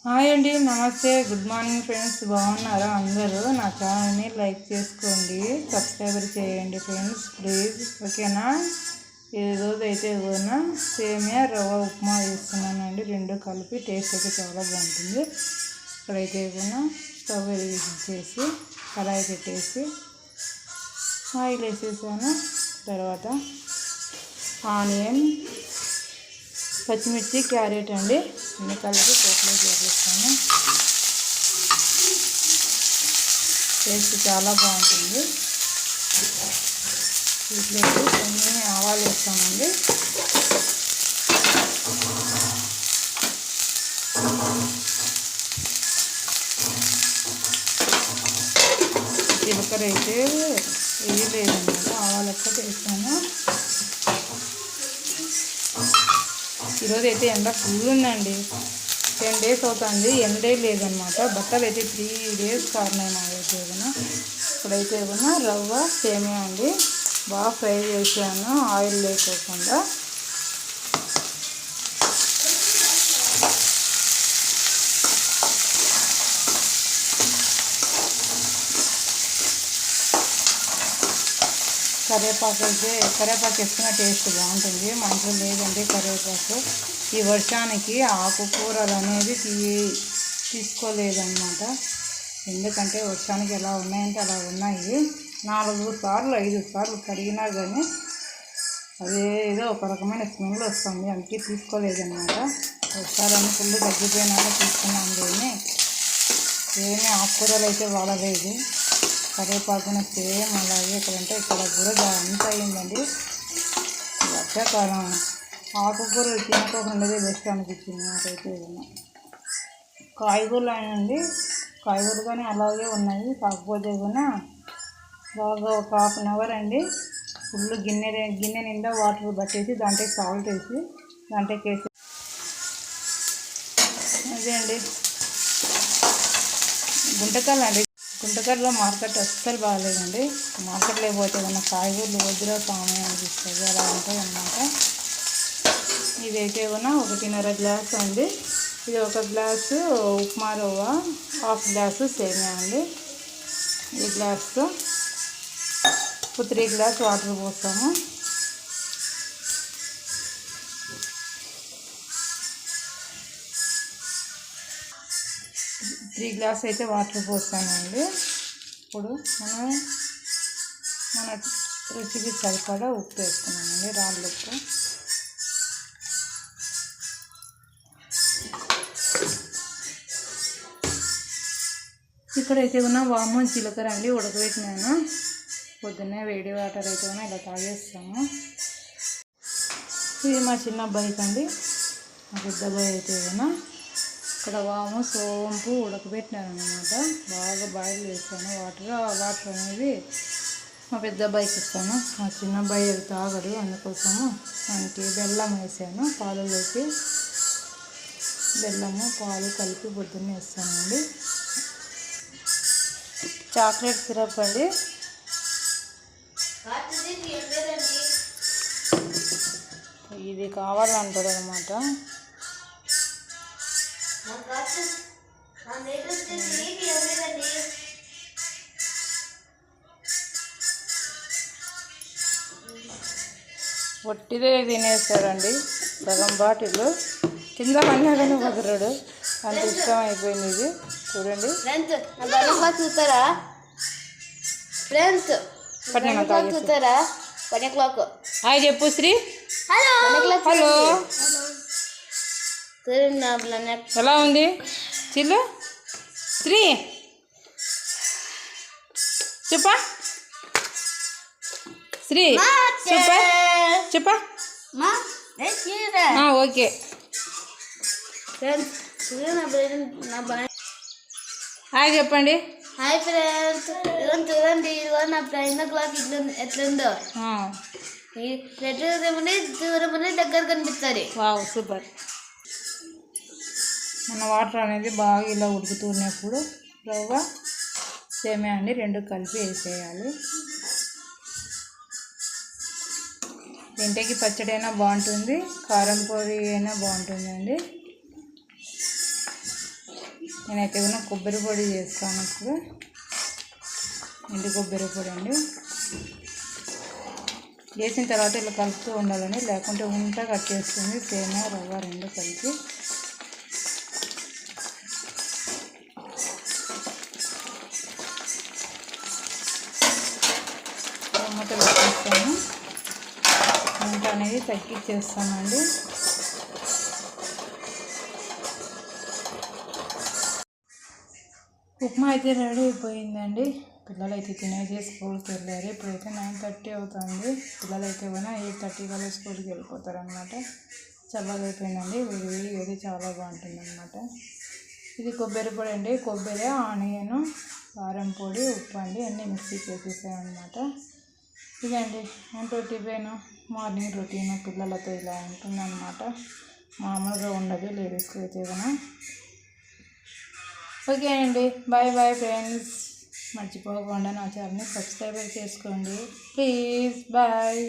Hi అండి, నమస్తే, good morning friends. బాగున్నారా అందరూ? నా ఛానల్ని లైక్ చేసుకోండి, సబ్స్క్రైబర్ చేయండి ఫ్రెండ్స్ ప్లీజ్, ఓకేనా? ఈరోజు అయితే కూడా సేమియా రవ్వ ఉప్మా చేస్తున్నానండి. రెండు కలిపి టేస్ట్ అయితే చాలా బాగుంటుంది. ఇక్కడైతే కూడా స్టవ్ వెలిగించేసి కడాయి పెట్టేసి ఆయిల్ వేసేసాను. తర్వాత ఆనియన్, పచ్చిమిర్చి, క్యారెట్ అండి అన్ని కలిపి పోపులో చేసేస్తాను. టేస్ట్ చాలా బాగుంటుంది. వీటిలోకి కొన్ని ఆవాలు వేస్తామండి. జీలకర్ర అయితే వేయలేదన్నమాట, ఆవాలు ఒక్కటి వేస్తాను. ఈరోజు అయితే ఎండ ఫుల్ ఉందండి. 10 days అవుతుంది, ఎండే లేదనమాట. బట్టలు అయితే 3 days కారణం అయితే ఏదైనా. ఇప్పుడైతే ఏదైనా రవ్వ సేమియా అండి బాగా ఫ్రై చేసాను ఆయిల్ లేకోకుండా. కరివేపాకు వేసుకున్న టేస్ట్ బాగుంటుంది. మంచిగా లేదంటే కరివేపాకు ఈ వర్షానికి ఆకుకూరలు అనేది తీసుకోలేదన్నమాట. ఎందుకంటే వర్షానికి ఎలా ఉన్నాయంటే అలా ఉన్నాయి. 4 సార్లు 5 సార్లు కడిగినా కానీ అదేదో ఒక రకమైన స్మెల్ వస్తుంది, అందుకే తీసుకోలేదన్నమాట. వర్షాలన్నీ ఫుల్ తగ్గిపోయినాక తీసుకున్నాం. కానీ ఏమీ ఆకుకూరలు అయితే వాడలేదు. కరివేపాకున సేమ్ అలాగే ఇక్కడంటే ఇక్కడ బురద అంత అయిందండి. వర్షాకాలం ఆకుకూరలు తినకోకుండాదే బెస్ట్ అనిపించింది నాకైతే. ఏదైనా కాయగూరలు అయినండి, కాయగూరలు కానీ అలాగే ఉన్నాయి. కాకపోతే కూడా బాగా ఒక 1/2 hour అండి ఫుల్ గిన్నె నిండా వాటర్ పట్టేసి దాంట్లో సాల్ట్ వేసి దాంట్లోకి వేసి అదే అండి గుంటకల్లో మార్కెట్ అస్సలు బాగాలేదండి. మార్కెట్ లేకపోతే ఏమన్నా కాయగూరలు వద్దురా స్వామి అనిపిస్తుంది, అలా ఉంటాయి అన్నమాట. ఇదైతే ఏమన్నా 1.5 గ్లాసు అండి. ఇది 1 గ్లాసు ఉప్మా రవ్వ, 1/2 గ్లాసు సేమియా అండి. ఈ గ్లాసు 3 గ్లాస్ వాటర్ పోస్తాము. త్రీ గ్లాస్ అయితే వాటర్ పోస్తానండి. ఇప్పుడు మన రుచికి సరిపడా ఉప్పు వేసుకున్నామండి, రాళ్ళ ఉప్పు. ఇక్కడైతే ఉన్న వాము జీలకర్ర అండి ఉడకబెట్టినాను. పొద్దున్నే వేడి వాటర్ అయితే ఉన్న ఇలా తాగేస్తాము. ఇది మా చిన్న అబ్బాయికి అండి. మా పెద్ద అబ్బాయి అయితే ఉన్న ఇక్కడ వాము సోంపు ఉడకబెట్టినాను అనమాట. బాగా బాయిల్ చేస్తాను వాటర్ అనేది మా పెద్ద అబ్బాయికి ఇస్తాను. మా చిన్న అబ్బాయి అది తాగడు, అందుకోసము దానికి బెల్లం వేసాను. పాలలోకి బెల్లము పాలు కలిపి పొద్దున్నే వేస్తానండి. చాక్లెట్ సిరప్ అండి. ఇది కావాలంటాడు అనమాట. ఒట్టిదే తినేస్తాడండి సగం బాటిల్. కింద పన్నాడని వదలడు, అంత ఇష్టం అయిపోయింది ఇది. చూడండి చూస్తారా ఫ్రెండ్స్, చూస్తారా 1 o'clock. హాయ్ చెప్పు శ్రీ. హలో హలో, ఎలా ఉంది చిల్లు? శ్రీ చెప్పా, శ్రీ చెప్పా. ఓకే హాయ్ చెప్పండి. హాయ్ ఫ్రెండ్స్, చూడండి ఇదిగో నా 9 o'clock ఎట్లుందో. దూరం దగ్గర కనిపిస్తుంది. Wow super. మన వాటర్ అనేది బాగా ఇలా ఉడుకుతున్నప్పుడు రవ్వ సేమియా అండి 2 కలిపి వేసేయాలి. ఇంటికి పచ్చడి అయినా బాగుంటుంది, కారం పొడి అయినా బాగుంటుందండి. నేనైతే ఏమైనా కొబ్బరి పొడి చేస్తాను ఇప్పుడు. ఎండు కొబ్బరి పొడి అండి. వేసిన తర్వాత ఇలా కలుపుతూ ఉండాలండి, లేకుంటే ఉంట కట్టేస్తుంది తేనె రవ్వ రెండు కలిపి. మూత పెట్టేస్తాను. వంట అనేది తగ్గించేస్తానండి. ఉప్మా అయితే రెడీ అయిపోయిందండి. పిల్లలు అయితే తినేసి స్కూల్కి వెళ్ళారు. ఇప్పుడైతే 9:30 అవుతుంది. పిల్లలు అయితే కూడా 8:30 కల్లా స్కూల్కి వెళ్ళిపోతారు అనమాట. చల్లగా అయిపోయిందండి. వేడి వేడి చాలా బాగుంటుంది అనమాట. ఇది కొబ్బరి పొడి అండి. కొబ్బరి, ఆనియన్, కారం పొడి, ఉప్పు అండి అన్నీ మిక్సీకి వేసేసాను అనమాట. ఇదండి టిఫిన్, మార్నింగ్ రొటీన్ పిల్లలతో ఇలా ఉంటుందన్నమాట. మామూలుగా ఉండదు లేడీస్కి అయితే కూడా. ఓకే అండి, బాయ్ బాయ్ ఫ్రెండ్స్. మర్చిపోకుండా నా ఛానల్ని సబ్స్క్రైబ్ చేసుకోండి ప్లీజ్. బాయ్.